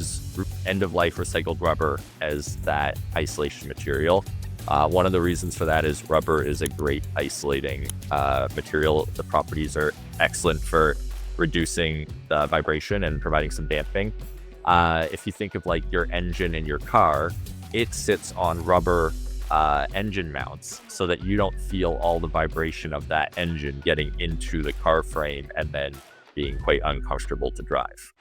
use end-of-life recycled rubber as that isolation material. One of the reasons for that is rubber is a great isolating material. The properties are excellent for reducing the vibration and providing some damping. If you think of like your engine in your car, it sits on rubber engine mounts so that you don't feel all the vibration of that engine getting into the car frame and then being quite uncomfortable to drive.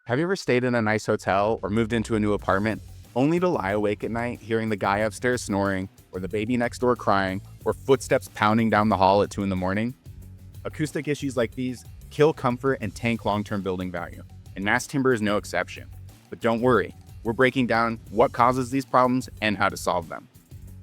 Have you ever stayed in a nice hotel or moved into a new apartment only to lie awake at night hearing the guy upstairs snoring or the baby next door crying or footsteps pounding down the hall at 2 a.m? Acoustic issues like these kill comfort and tank long-term building value, and mass timber is no exception. But don't worry, we're breaking down what causes these problems and how to solve them.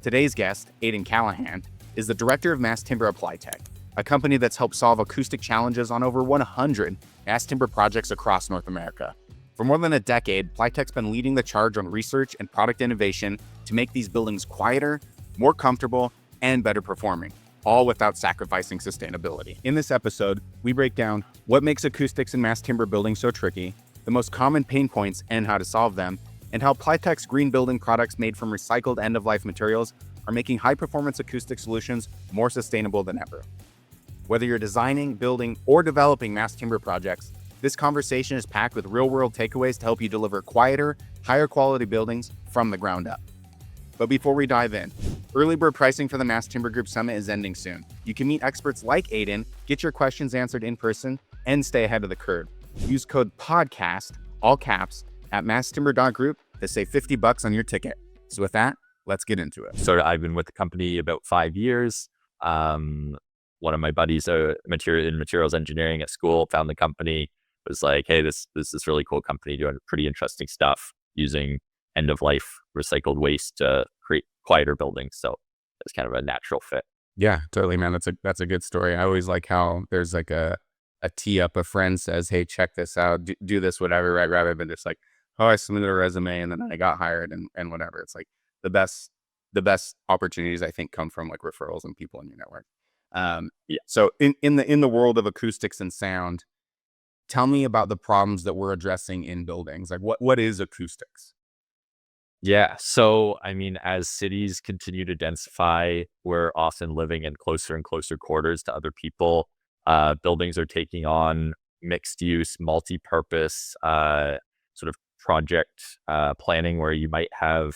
Today's guest, Aedan Callaghan, is the director of mass timber at Pliteq, a company that's helped solve acoustic challenges on over 100 mass timber projects across North America. For more than a decade, Pliteq's been leading the charge on research and product innovation to make these buildings quieter, more comfortable, and better performing, all without sacrificing sustainability. In this episode, we break down what makes acoustics in mass timber buildings so tricky, the most common pain points and how to solve them, and how Pliteq's green building products made from recycled end-of-life materials are making high-performance acoustic solutions more sustainable than ever. Whether you're designing, building, or developing mass timber projects, this conversation is packed with real-world takeaways to help you deliver quieter, higher-quality buildings from the ground up. But before we dive in, early bird pricing for the Mass Timber Group Summit is ending soon. You can meet experts like Aedan, get your questions answered in person, and stay ahead of the curve. Use code PODCAST, all caps, at masstimber.group to save $50 on your ticket. So with that, let's get into it. So I've been with the company about 5 years. One of my buddies in materials engineering at school found the company, was like, hey, this is really cool company doing pretty interesting stuff using end-of-life recycled waste to create quieter buildings. So it's kind of a natural fit. Yeah, totally, man. That's a good story. I always like how there's like a tee up. A friend says, hey, check this out, do this, whatever, right? Rather than just like, oh, I submitted a resume and then I got hired and whatever. It's like the best opportunities I think come from like referrals and people in your network. Yeah. So in the world of acoustics and sound, tell me about the problems that we're addressing in buildings. Like what is acoustics? Yeah. So, I mean, as cities continue to densify, we're often living in closer and closer quarters to other people. Buildings are taking on mixed use, multi-purpose, sort of project planning where you might have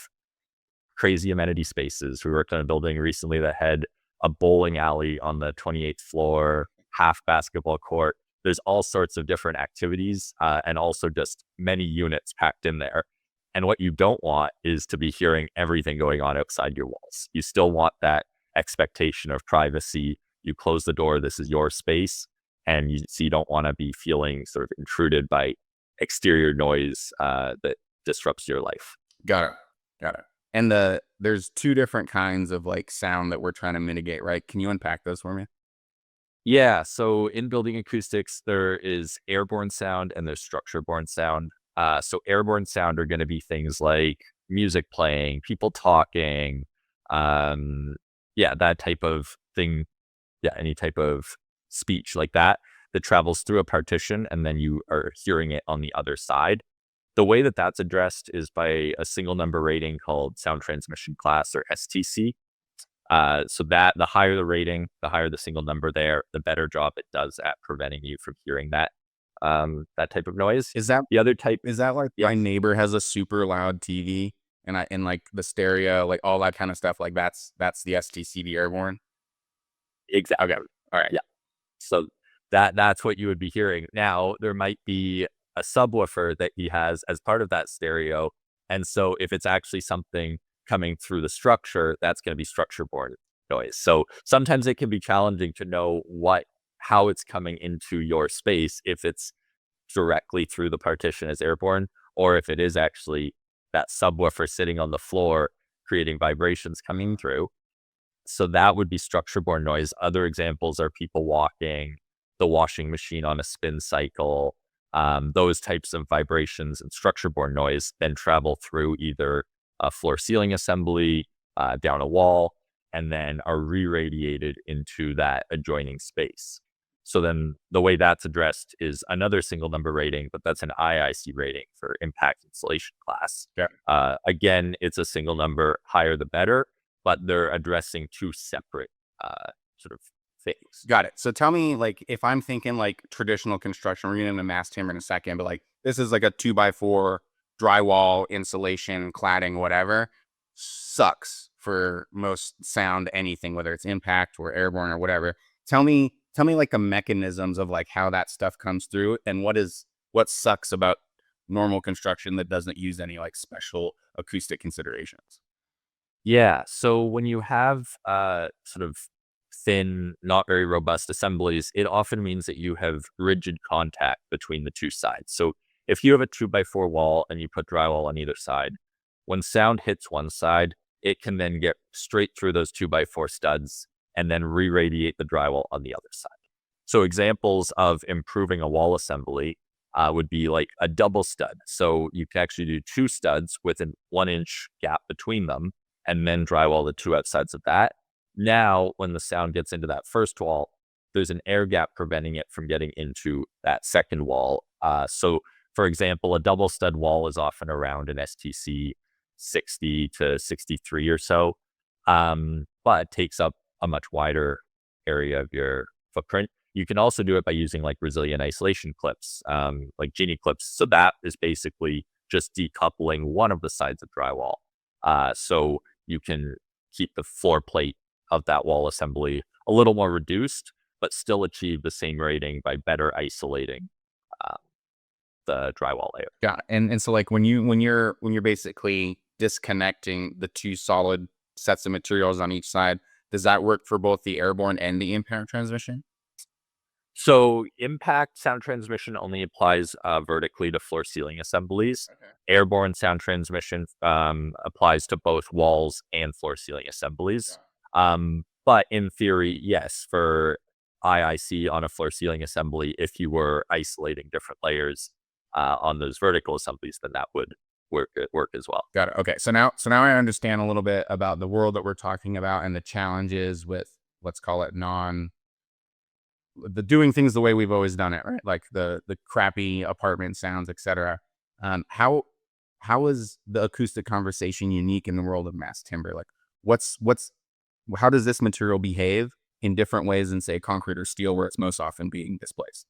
crazy amenity spaces. We worked on a building recently that had a bowling alley on the 28th floor, half basketball court. There's all sorts of different activities and also just many units packed in there. And what you don't want is to be hearing everything going on outside your walls. You still want that expectation of privacy. You close the door, this is your space. And so you don't want to be feeling sort of intruded by exterior noise that disrupts your life. Got it. And there's two different kinds of like sound that we're trying to mitigate, right? Can you unpack those for me? Yeah. So in building acoustics, there is airborne sound and there's structure-borne sound. So airborne sound are going to be things like music playing, people talking, that type of thing. Yeah, any type of speech like that travels through a partition and then you are hearing it on the other side. The way that that's addressed is by a single number rating called sound transmission class, or STC. So that the higher the rating, the higher the single number there, the better job it does at preventing you from hearing that type of noise. Is that the other type? Is that like my neighbor has a super loud TV and like the stereo, like all that kind of stuff? Like that's the STC, the airborne. Exactly. Okay. All right. Yeah. So that's what you would be hearing. Now there might be a subwoofer that he has as part of that stereo, and so if it's actually something coming through the structure, that's going to be structure-borne noise. So sometimes it can be challenging to know how it's coming into your space, if it's directly through the partition as airborne, or if it is actually that subwoofer sitting on the floor creating vibrations coming through. So that would be structure-borne noise. Other examples are people walking, the washing machine on a spin cycle, Those types of vibrations and structure-borne noise then travel through either a floor ceiling assembly, down a wall, and then are re-radiated into that adjoining space. So then the way that's addressed is another single number rating, but that's an IIC rating for impact insulation class. Yeah. Again, it's a single number, higher the better, but they're addressing two separate sort of things. Got it. So tell me, like, if I'm thinking like traditional construction, we're getting into mass timber in a second, but like this is like a 2x4 drywall, insulation, cladding, whatever, sucks for most sound anything, whether it's impact or airborne or whatever. Tell me like the mechanisms of like how that stuff comes through and what sucks about normal construction that doesn't use any like special acoustic considerations. Yeah. So when you have sort of thin, not very robust assemblies, it often means that you have rigid contact between the two sides. So if you have a 2x4 wall and you put drywall on either side, when sound hits one side, it can then get straight through those 2x4 studs and then re-radiate the drywall on the other side. So examples of improving a wall assembly would be like a double stud. So you can actually do two studs with a 1 inch gap between them and then drywall the two outsides of that. Now, when the sound gets into that first wall, there's an air gap preventing it from getting into that second wall. So, for example, a double stud wall is often around an STC 60 to 63 or so, but takes up a much wider area of your footprint. You can also do it by using like resilient isolation clips, like genie clips. So that is basically just decoupling one of the sides of drywall. So you can keep the floor plate of that wall assembly a little more reduced, but still achieve the same rating by better isolating uh, the drywall layer. Yeah, and so like when you're basically disconnecting the two solid sets of materials on each side, does that work for both the airborne and the impact transmission? So impact sound transmission only applies vertically to floor ceiling assemblies. Okay. Airborne sound transmission applies to both walls and floor ceiling Yeah. assemblies. But in theory, yes, for IIC on a floor ceiling assembly, if you were isolating different layers on those vertical assemblies, then that would work as well. Got it. Okay. So now I understand a little bit about the world that we're talking about and the challenges with, let's call it, non the doing things the way we've always done it, right? Like the crappy apartment sounds, etc. How is the acoustic conversation unique in the world of mass timber? Like what's how does this material behave in different ways than say concrete or steel, where it's most often being displaced?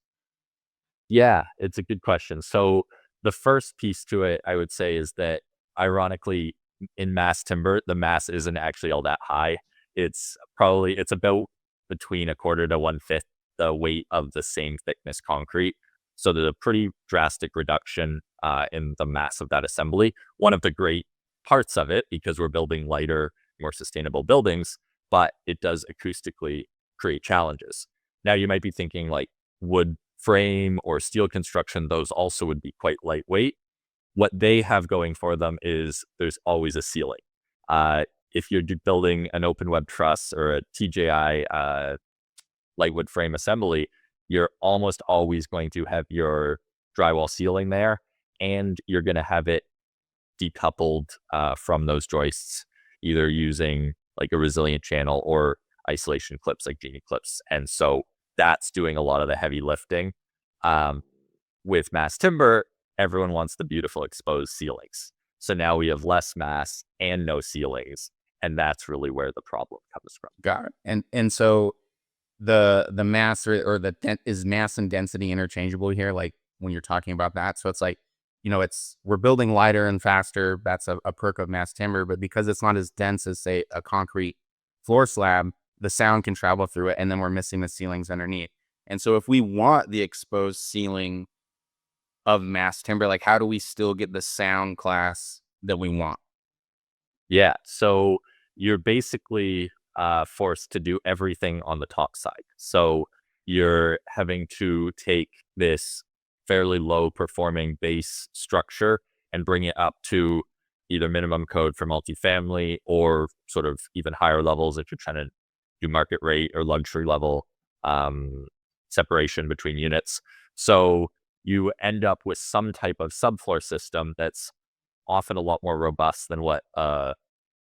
Yeah, it's a good question. So the first piece to it, I would say, is that ironically, in mass timber, the mass isn't actually all that high. It's about between a quarter to 1/5 the weight of the same thickness concrete. So there's a pretty drastic reduction in the mass of that assembly. One of the great parts of it, because we're building lighter, more sustainable buildings, but it does acoustically create challenges. Now you might be thinking like wood frame or steel construction, those also would be quite lightweight. What they have going for them is there's always a ceiling. If you're building an open web truss or a TJI light wood frame assembly, you're almost always going to have your drywall ceiling there, and you're going to have it decoupled from those joists, either using like a resilient channel or isolation clips like genie clips. And so that's doing a lot of the heavy lifting. Um, with mass timber, everyone wants the beautiful exposed ceilings. So now we have less mass and no ceilings. And that's really where the problem comes from. Got it. And so the mass or is mass and density interchangeable here? Like when you're talking about that, so it's like, it's we're building lighter and faster. That's a perk of mass timber, but because it's not as dense as say a concrete floor slab, the sound can travel through it, and then we're missing the ceilings underneath. And so if we want the exposed ceiling of mass timber, like how do we still get the sound class that we want? Yeah. So you're basically forced to do everything on the top side. So you're having to take this fairly low performing base structure and bring it up to either minimum code for multifamily or sort of even higher levels if you're trying to do market rate or luxury level separation between units. So you end up with some type of subfloor system that's often a lot more robust than what a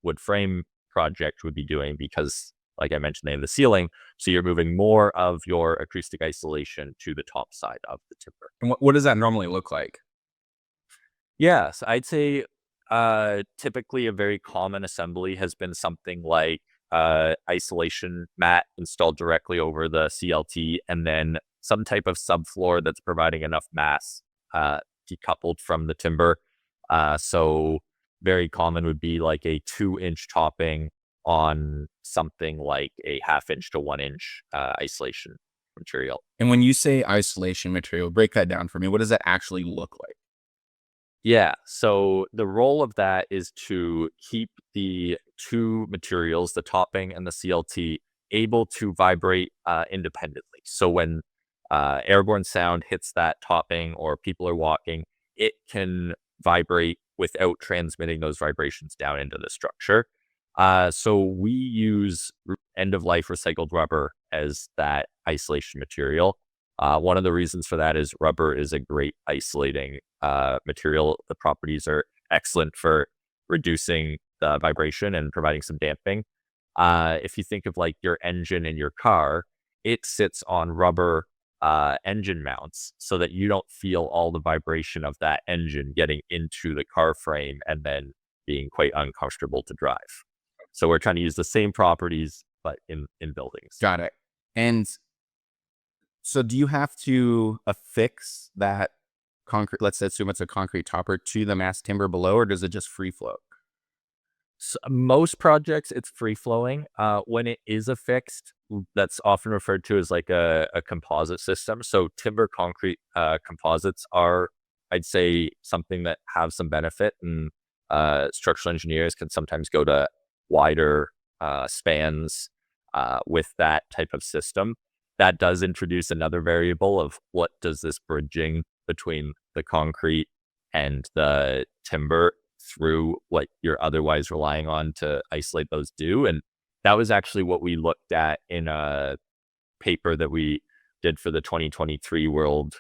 wood frame project would be doing because, like I mentioned, they have the ceiling. So you're moving more of your acoustic isolation to the top side of the timber. And what does that normally look like? Yes, I'd say typically a very common assembly has been something like isolation mat installed directly over the CLT, and then some type of subfloor that's providing enough mass decoupled from the timber. So very common would be like a 2-inch topping on something like a 1/2 inch to 1 inch isolation material. And when you say isolation material, break that down for me. What does that actually look like? Yeah. So the role of that is to keep the two materials, the topping and the CLT, able to vibrate independently. So when airborne sound hits that topping or people are walking, it can vibrate without transmitting those vibrations down into the structure. So we use end of life recycled rubber as that isolation material. One of the reasons for that is rubber is a great isolating material. The properties are excellent for reducing the vibration and providing some damping. If you think of like your engine in your car, it sits on rubber engine mounts so that you don't feel all the vibration of that engine getting into the car frame and then being quite uncomfortable to drive. So we're trying to use the same properties, but in buildings. Got it. And so do you have to affix that concrete, let's assume it's a concrete topper, to the mass timber below, or does it just free float? So most projects, it's free flowing. When it is affixed, that's often referred to as like a composite system. So timber concrete composites are, I'd say, something that have some benefit, and structural engineers can sometimes go to wider spans with that type of system. That does introduce another variable of what does this bridging between the concrete and the timber through what you're otherwise relying on to isolate those do. And that was actually what we looked at in a paper that we did for the 2023 World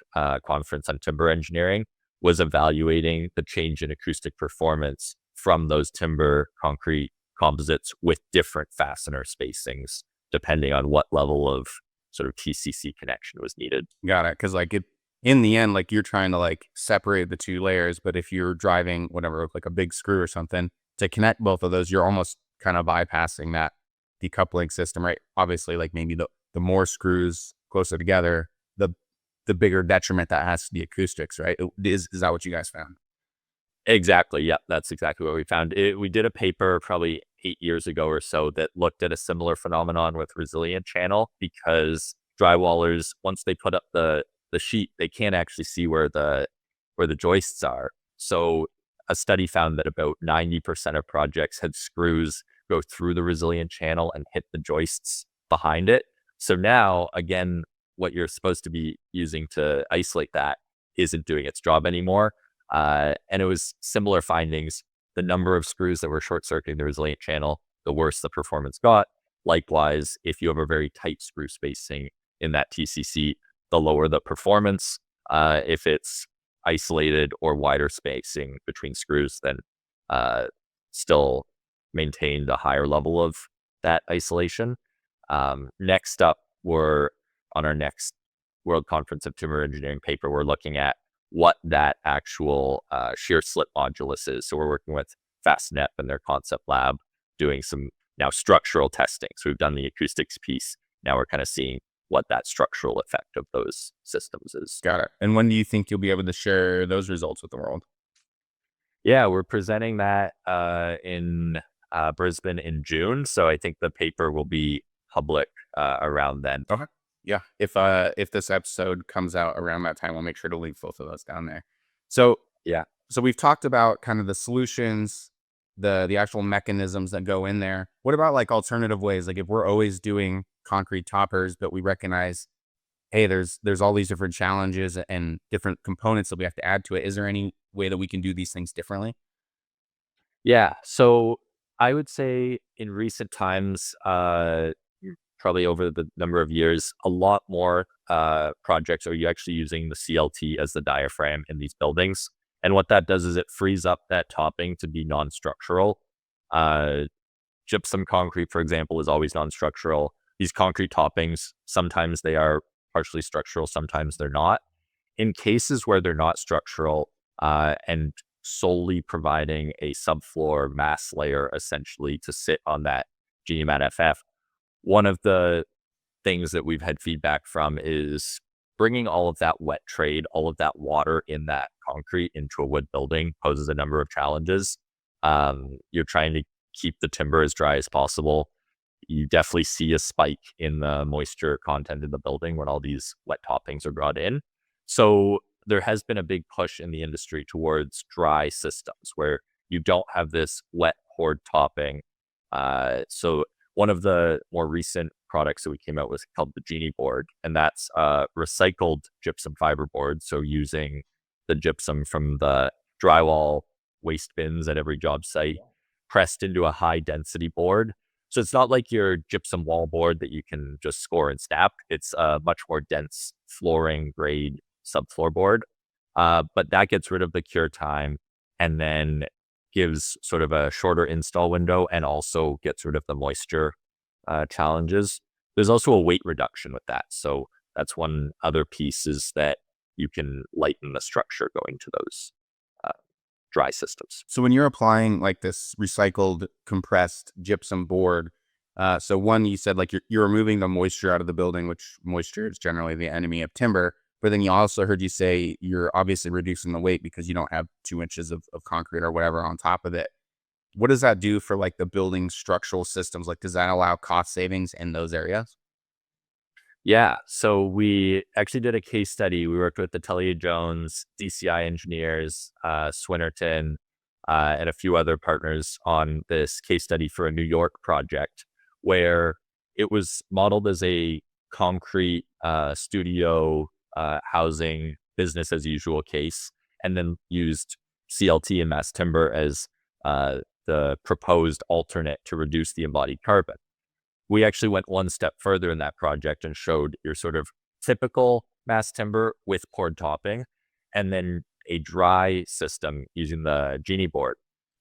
Conference on Timber Engineering, was evaluating the change in acoustic performance from those timber concrete composites with different fastener spacings, depending on what level of sort of TCC connection was needed. Got it. Because like in the end, like you're trying to like separate the two layers, but if you're driving whatever, like a big screw or something to connect both of those, you're almost kind of bypassing that decoupling system, right? Obviously, like maybe the more screws closer together, the bigger detriment that has to the acoustics, right? Is that what you guys found? Exactly. Yeah, that's exactly what we found. We did a paper probably 8 years ago or so that looked at a similar phenomenon with resilient channel, because drywallers, once they put up the sheet, they can't actually see where the joists are. So a study found that about 90% of projects had screws go through the resilient channel and hit the joists behind it. So now, again, what you're supposed to be using to isolate that isn't doing its job anymore. And it was similar findings. The number of screws that were short circuiting the resilient channel, the worse the performance got. Likewise, if you have a very tight screw spacing in that TCC, the lower the performance. If it's isolated or wider spacing between screws, then still maintained a higher level of that isolation. Next up, we're on our next World Conference of Timber Engineering paper, we're looking at what that actual shear slip modulus is. So we're working with Fastener and their concept lab, doing some now structural testing. So we've done the acoustics piece. Now we're kind of seeing what that structural effect of those systems is. Got it. And when do you think you'll be able to share those results with the world? Yeah, we're presenting that in Brisbane in June. So I think the paper will be public around then. Okay. Yeah. If this episode comes out around that time, we'll make sure to link both of those down there. So Yeah. so we've talked about kind of the solutions, the actual mechanisms that go in there. What about like alternative ways? Like if we're always doing concrete toppers, but we recognize, hey, there's all these different challenges and different components that we have to add to it. Is there any way that we can do these things differently? Yeah. So I would say in recent times, probably over the number of years, a lot more projects are you actually using the CLT as the diaphragm in these buildings. And what that does is it frees up that topping to be non-structural. Uh, Gypsum concrete, for example, is always non-structural. These concrete toppings, sometimes they are partially structural, sometimes they're not. In cases where they're not structural and solely providing a subfloor mass layer essentially to sit on that GMAT FF, one of the things that we've had feedback from is bringing all of that wet trade, all of that water in that concrete into a wood building poses a number of challenges. You're trying to keep the timber as dry as possible. You definitely see a spike in the moisture content in the building when all these wet toppings are brought in. So there has been a big push in the industry towards dry systems where you don't have this wet poured topping. So one of the more recent products that we came out with called the Genie board, and that's recycled gypsum fiber board. So using the gypsum from the drywall waste bins at every job site, pressed into a high density board. So it's not like your gypsum wall board that you can just score and snap. It's a much more dense flooring grade subfloor board. But that gets rid of the cure time and then gives sort of a shorter install window and also gets rid of the moisture challenges. There's also a weight reduction with that. So that's one other piece is that you can lighten the structure going to those dry systems. So when you're applying like this recycled compressed gypsum board, so one, you said like you're removing the moisture out of the building, which moisture is generally the enemy of timber. But then you also heard you say you're obviously reducing the weight because you don't have 2 inches of concrete or whatever on top of it. What does that do for like the building structural systems? Like, does that allow cost savings in those areas? Yeah. So we actually did a case study. We worked with Atelier Jones, DCI engineers, Swinnerton, and a few other partners on this case study for a New York project where it was modeled as a concrete studio housing business as usual case, and then used CLT and mass timber as the proposed alternate to reduce the embodied carbon. We actually went one step further in that project and showed your sort of typical mass timber with poured topping and then a dry system using the Genie board.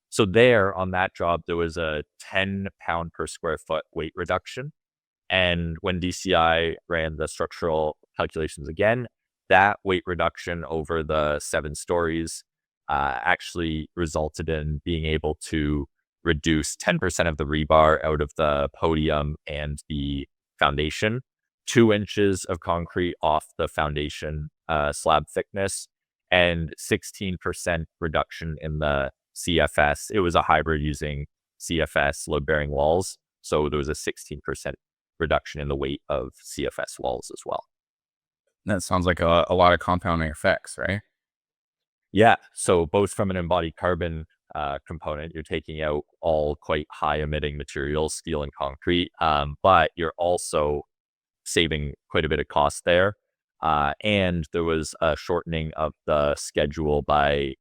So there on that job, there was a 10 pound per square foot weight reduction. And when DCI ran the structural calculations again, that weight reduction over the 7 stories actually resulted in being able to reduce 10% of the rebar out of the podium and the foundation, 2 inches of concrete off the foundation slab thickness, and 16% reduction in the CFS. It was a hybrid using CFS load bearing walls. So there was a 16% reduction in the weight of CFS walls as well. That sounds like a lot of compounding effects, right? Yeah. So both from an embodied carbon component, you're taking out all quite high emitting materials, steel and concrete, but you're also saving quite a bit of cost there. And there was a shortening of the schedule by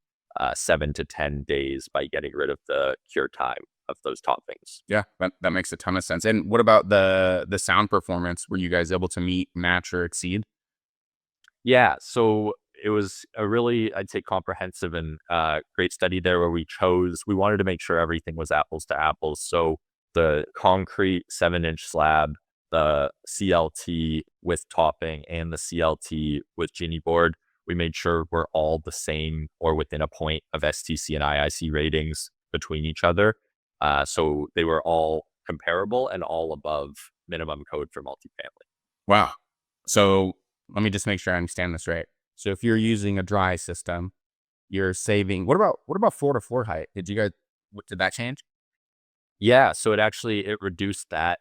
7 to 10 days by getting rid of the cure time of those toppings. Yeah, that makes a ton of sense. And what about the sound performance? Were you guys able to meet, match, or exceed? Yeah, so it was a really, I'd say, comprehensive and great study there where we wanted to make sure everything was apples to apples. So the concrete 7 inch slab, the CLT with topping, and the CLT with Genie board, we made sure we're all the same or within a point of STC and IIC ratings between each other. So they were all comparable and all above minimum code for multifamily. Wow. So let me just make sure I understand this right. So if you're using a dry system, you're saving. What about floor to floor height? Did that change? Yeah, so it reduced that.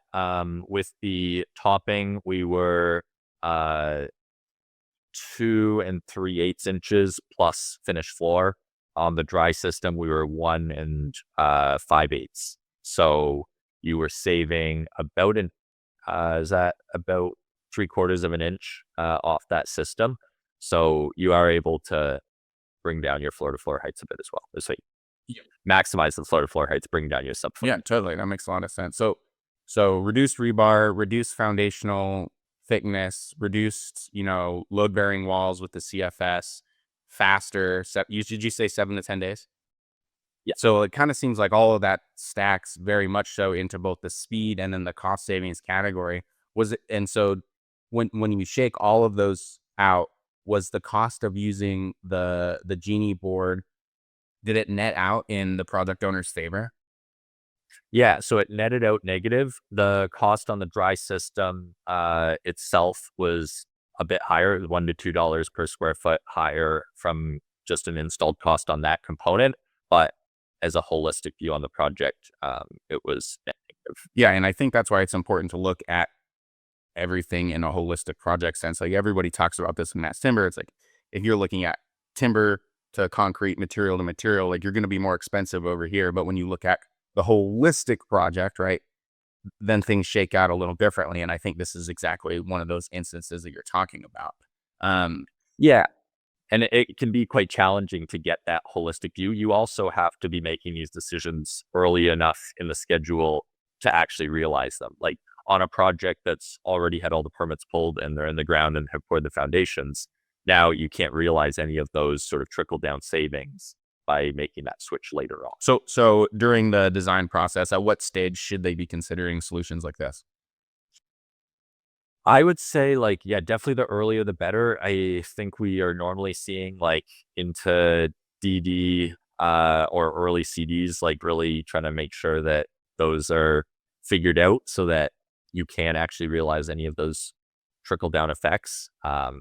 With the topping, we were 2 3/8 inches plus finished floor. On the dry system, we were 1 5/8. So you were saving about is that about 3/4 of an inch off that system. So you are able to bring down your floor to floor heights a bit as well. So Yeah. maximize the floor to floor heights, bring down your subfloor. Yeah, totally. That makes a lot of sense. So So reduced rebar, reduced foundational thickness, reduced, load bearing walls with the CFS, faster. Did you say 7 to 10 days? Yeah. So it kind of seems like all of that stacks very much so into both the speed and then the cost savings category. And so when you shake all of those out, was the cost of using the Genie board, did it net out in the product owner's favor? Yeah, so it netted out negative. The cost on the dry system itself was a bit higher, $1 to $2 per square foot higher from just an installed cost on that component. But as a holistic view on the project, it was net negative. Yeah, and I think that's why it's important to look at everything in a holistic project sense. Like everybody talks about this in mass timber. It's like if you're looking at timber to concrete, material to material, like you're going to be more expensive over here. But when you look at the holistic project, right, then things shake out a little differently. And I think this is exactly one of those instances that you're talking about. Um, Yeah, and it can be quite challenging to get that holistic view. You also have to be making these decisions early enough in the schedule to actually realize them. Like on a project that's already had all the permits pulled and they're in the ground and have poured the foundations, now you can't realize any of those sort of trickle down savings by making that switch later on. so during the design process, at what stage should they be considering solutions like this? I would say, like, yeah, definitely the earlier the better. I think we are normally seeing like into DD or early CDs, like really trying to make sure that those are figured out so that you can actually realize any of those trickle down effects. I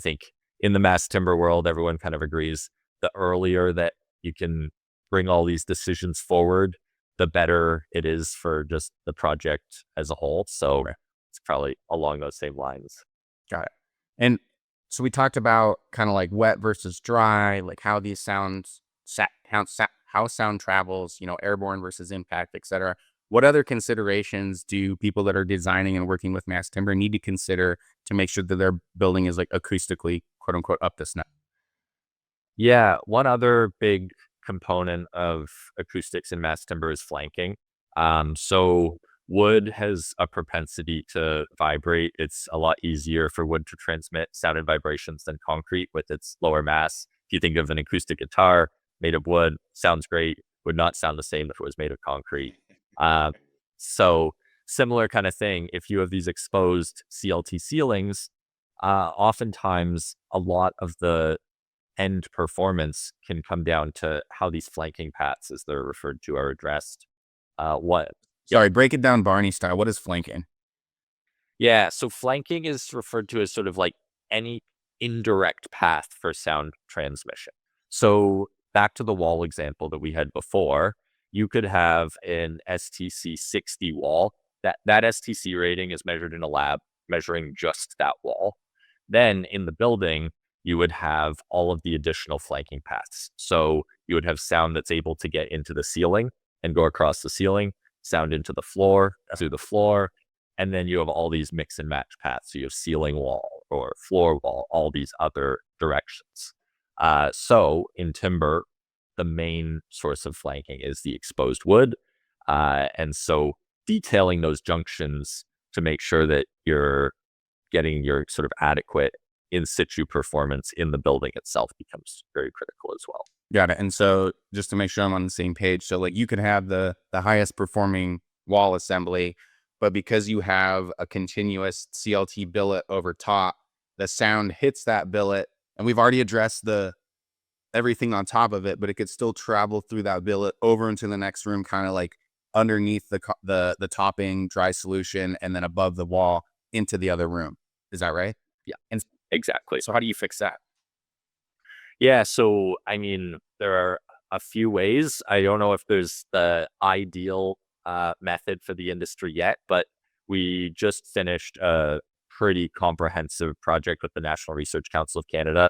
think in the mass timber world, everyone kind of agrees the earlier that you can bring all these decisions forward, the better it is for just the project as a whole. So Right. it's probably along those same lines. Got it. And so we talked about kind of like wet versus dry, like how these sounds, how sound travels, airborne versus impact, et cetera. What other considerations do people that are designing and working with mass timber need to consider to make sure that their building is like acoustically, quote unquote, up to snuff? Yeah, one other big component of acoustics in mass timber is flanking. So wood has a propensity to vibrate. It's a lot easier for wood to transmit sound and vibrations than concrete with its lower mass. If you think of an acoustic guitar made of wood, sounds great, would not sound the same if it was made of concrete. Uh, so similar kind of thing. If you have these exposed CLT ceilings, oftentimes a lot of the end performance can come down to how these flanking paths, as they're referred to, are addressed. What? Yep. Sorry, break it down Barney style. What is flanking? Yeah. So flanking is referred to as sort of like any indirect path for sound transmission. So back to the wall example that we had before, you could have an STC 60 wall. That STC rating is measured in a lab, measuring just that wall. Then in the building, you would have all of the additional flanking paths. So you would have sound that's able to get into the ceiling and go across the ceiling, sound into the floor, through the floor, and then you have all these mix and match paths. So you have ceiling wall or floor wall, all these other directions. So in timber, the main source of flanking is the exposed wood. And so detailing those junctions to make sure that you're getting your sort of adequate in situ performance in the building itself becomes very critical as well. Got it. And so just to make sure I'm on the same page, so like you could have the highest performing wall assembly, but because you have a continuous CLT billet over top, the sound hits that billet, and we've already addressed the everything on top of it, but it could still travel through that billet over into the next room, kind of like underneath the topping dry solution, and then above the wall into the other room. Is that right? Yeah, And exactly. so how do you fix that? Yeah, so I mean, there are a few ways. I don't know if there's the ideal method for the industry yet, but we just finished a pretty comprehensive project with the National Research Council of Canada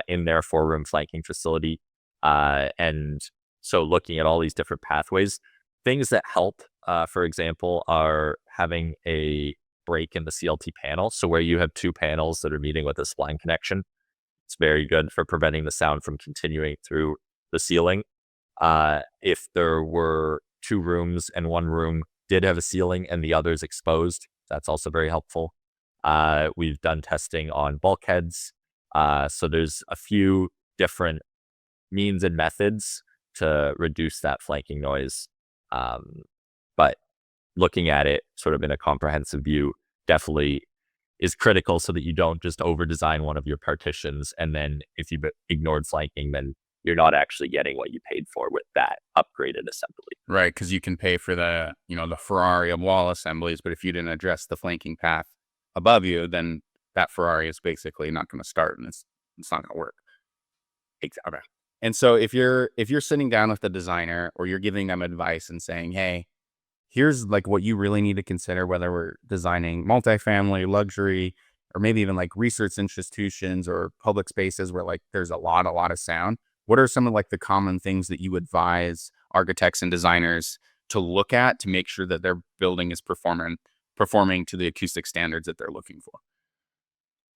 in their 4-room flanking facility. And so looking at all these different pathways, things that help, for example, are having a break in the CLT panel. So where you have two panels that are meeting with a spline connection, it's very good for preventing the sound from continuing through the ceiling. If there were two rooms and one room did have a ceiling and the other's exposed. That's also very helpful. We've done testing on bulkheads. So there's a few different means and methods to reduce that flanking noise. Um, but looking at it sort of in a comprehensive view definitely is critical so that you don't just over design one of your partitions. And then if you ignored flanking, then you're not actually getting what you paid for with that upgraded assembly. Right, because you can pay for the Ferrari of wall assemblies, but if you didn't address the flanking path above you, then that Ferrari is basically not going to start, and it's not going to work. Exactly. Okay. And so if you're sitting down with the designer or you're giving them advice and saying, hey, here's like what you really need to consider, whether we're designing multifamily, luxury, or maybe even like research institutions or public spaces where like there's a lot of sound. What are some of like the common things that you advise architects and designers to look at to make sure that their building is performing to the acoustic standards that they're looking for?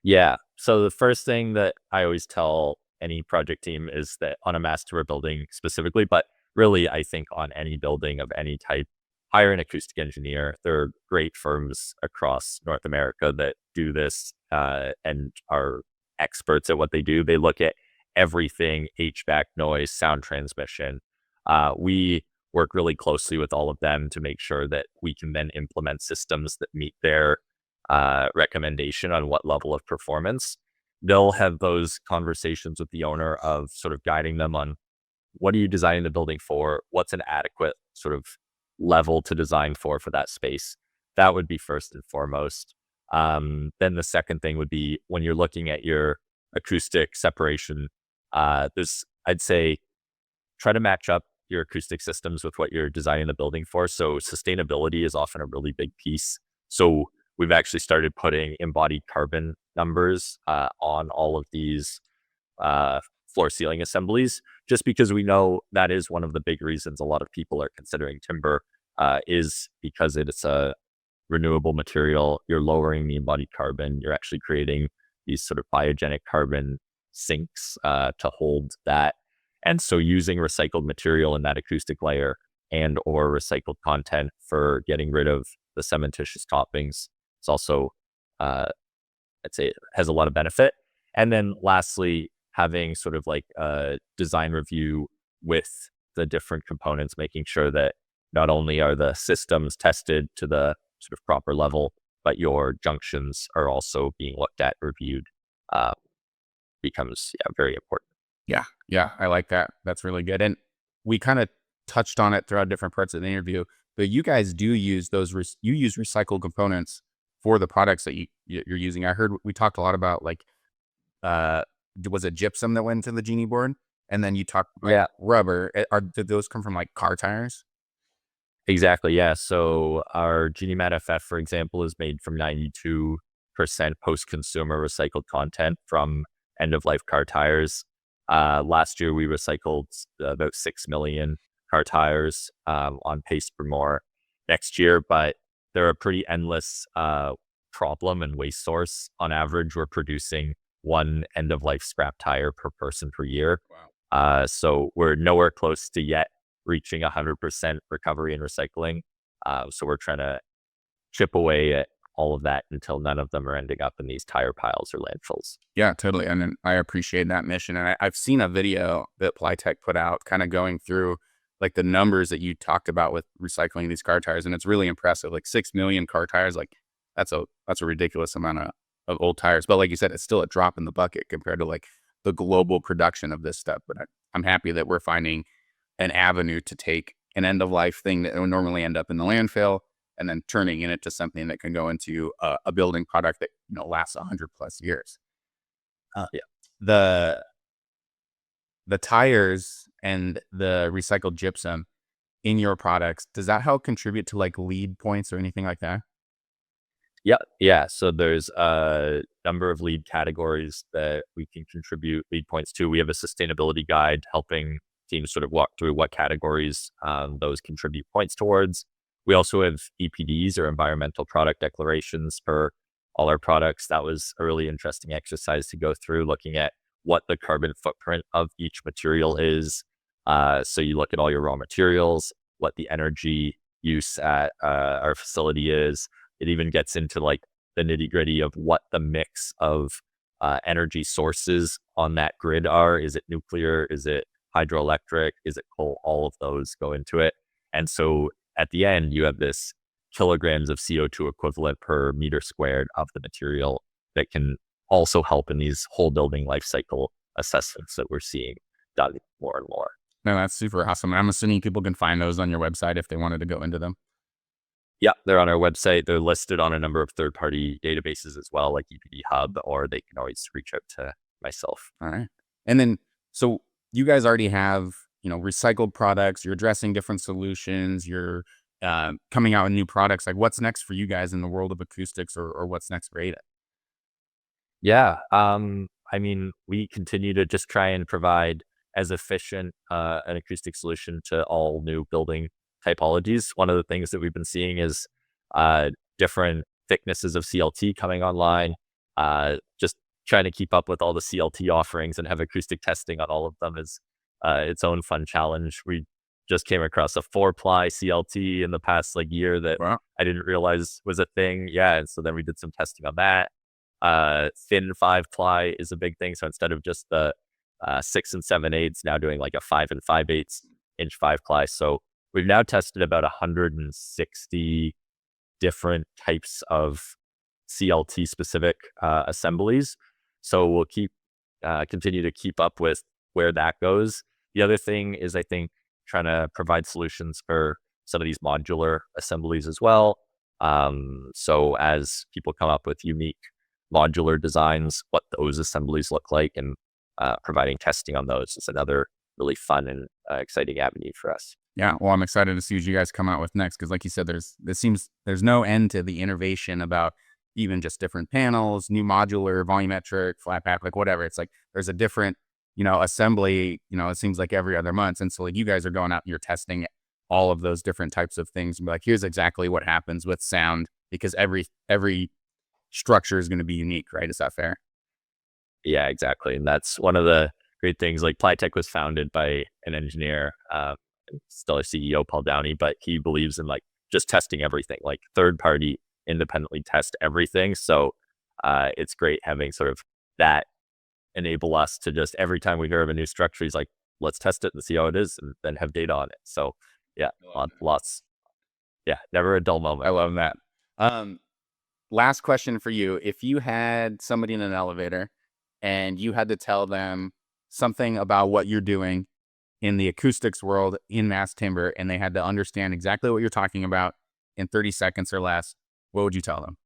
Yeah. So the first thing that I always tell any project team is that on a mass timber building specifically, but really I think on any building of any type, hire an acoustic engineer. There are great firms across North America that do this and are experts at what they do. They look at everything: HVAC, noise, sound transmission. We work really closely with all of them to make sure that we can then implement systems that meet their recommendation on what level of performance. They'll have those conversations with the owner of sort of guiding them on what are you designing the building for? What's an adequate sort of level to design for that space? That would be first and foremost. Then the second thing would be when you're looking at your acoustic separation, I'd say, try to match up your acoustic systems with what you're designing the building for. So sustainability is often a really big piece. So we've actually started putting embodied carbon numbers on all of these floor ceiling assemblies, just because we know that is one of the big reasons a lot of people are considering timber is because it's a renewable material. You're lowering the embodied carbon. You're actually creating these sort of biogenic carbon sinks to hold that. And so using recycled material in that acoustic layer and or recycled content for getting rid of the cementitious toppings, it's also, I'd say, it has a lot of benefit. And then lastly, having sort of like a design review with the different components, making sure that not only are the systems tested to the sort of proper level, but your junctions are also being looked at, reviewed, uh, becomes very important. Yeah. Yeah. I like that. That's really good. And we kind of touched on it throughout different parts of the interview, but you guys do use you use recycled components for the products that you're using. I heard we talked a lot about like, uh, was it gypsum that went into the Genie board? And then you talked about Yeah, rubber. Did those come from like car tires? exactly. Yeah. So our Genie Mat FF, for example, is made from 92% post-consumer recycled content from end-of-life car tires. Last year, we recycled about 6 million car tires, on pace for more next year, but they're a pretty endless problem and waste source. On average, we're producing one end-of-life scrap tire per person per year. Wow. So we're nowhere close to yet reaching 100% recovery and recycling. So we're trying to chip away at all of that until none of them are ending up in these tire piles or landfills. Yeah, totally. And then I appreciate that mission. And I've seen a video that Pliteq put out kind of going through like the numbers that you talked about with recycling these car tires. And it's really impressive. Like 6 million car tires, like that's a ridiculous amount of old tires. But like you said, it's still a drop in the bucket compared to like the global production of this stuff. But I'm happy that we're finding an avenue to take an end of life thing that would normally end up in the landfill and then turning it into something that can go into a building product that lasts 100+ years. Yeah. The the tires and the recycled gypsum in your products, does that help contribute to like lead points or anything like that? Yeah. Yeah. So there's a number of lead categories that we can contribute lead points to. We have a sustainability guide helping teams sort of walk through what categories those contribute points towards. We also have EPDs, or environmental product declarations, for all our products. That was a really interesting exercise to go through, looking at what the carbon footprint of each material is. So you look at all your raw materials, what the energy use at our facility is. It even gets into like the nitty gritty of what the mix of energy sources on that grid are. Is it nuclear? Is it hydroelectric? Is it coal? All of those go into it. And so at the end, you have this kilograms of CO2 equivalent per meter squared of the material that can also help in these whole building life cycle assessments that we're seeing done more and more. No, that's super awesome. I'm assuming people can find those on your website if they wanted to go into them. Yeah, they're on our website. They're listed on a number of third-party databases as well, like EPD Hub, or they can always reach out to myself. All right. And then, so you guys already have, recycled products. You're addressing different solutions. You're coming out with new products. Like, what's next for you guys in the world of acoustics, or what's next for Aedan? Yeah, I mean, we continue to just try and provide as efficient an acoustic solution to all new building typologies. One of the things that we've been seeing is different thicknesses of CLT coming online, just trying to keep up with all the CLT offerings and have acoustic testing on all of them is its own fun challenge. We just came across a 4-ply CLT in the past year that Wow. I didn't realize was a thing. Yeah, and so then we did some testing on that. Thin 5-ply is a big thing. So instead of just the 6 7/8, now doing like a 5 5/8 inch 5-ply. So we've now tested about 160 different types of CLT specific assemblies. So we'll continue to keep up with where that goes. The other thing is, I think, trying to provide solutions for some of these modular assemblies as well. So as people come up with unique modular designs, what those assemblies look like, and providing testing on those is another really fun and exciting avenue for us. Yeah, well, I'm excited to see what you guys come out with next, because like you said, there's no end to the innovation about even just different panels, new modular, volumetric, flat pack, like whatever. It's like there's a different, assembly, it seems like every other month. And so like you guys are going out and you're testing all of those different types of things and be like, here's exactly what happens with sound, because every structure is going to be unique, right? Is that fair? Yeah, exactly. And that's one of the great things. Like Pliteq was founded by an engineer, still a CEO, Paul Downey, but he believes in just testing everything, like third party independently test everything. So it's great having sort of that enable us to just every time we hear of a new structure, he's like, let's test it and see how it is, and then have data on it. So yeah, lots. Yeah, never a dull moment. I love that. Last question for you. If you had somebody in an elevator and you had to tell them something about what you're doing in the acoustics world in mass timber, and they had to understand exactly what you're talking about in 30 seconds or less, what would you tell them?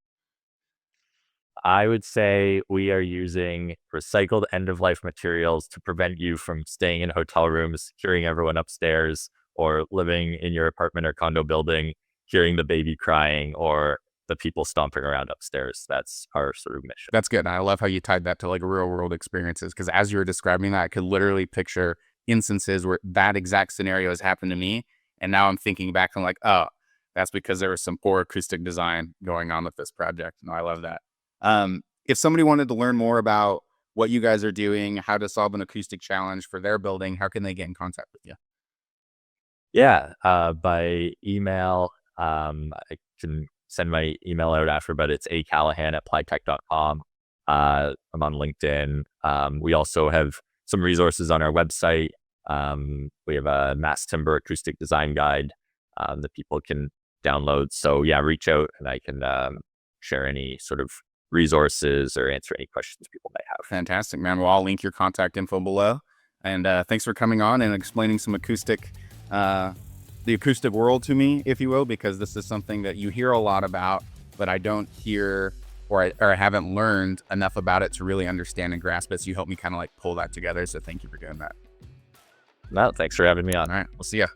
I would say we are using recycled end-of-life materials to prevent you from staying in hotel rooms, hearing everyone upstairs, or living in your apartment or condo building, hearing the baby crying or the people stomping around upstairs. That's our sort of mission. That's good. I love how you tied that to real world experiences, because as you were describing that, I could literally picture instances where that exact scenario has happened to me. And now I'm thinking back and like, oh, that's because there was some poor acoustic design going on with this project. No, I love that. If somebody wanted to learn more about what you guys are doing, how to solve an acoustic challenge for their building, how can they get in contact with you? Yeah, by email. I can send my email out after, but it's acallaghan@pliteq.com. I'm on LinkedIn. We also have some resources on our website. We have a mass timber acoustic design guide that people can download. So yeah, reach out and I can share any sort of resources or answer any questions people might have. Fantastic, man. Well, I'll link your contact info below. And thanks for coming on and explaining some acoustic, the acoustic world to me, if you will, because this is something that you hear a lot about, but I don't hear or I haven't learned enough about it to really understand and grasp it. So you helped me kind of pull that together. So thank you for doing that. No, thanks for having me on. All right, we'll see ya.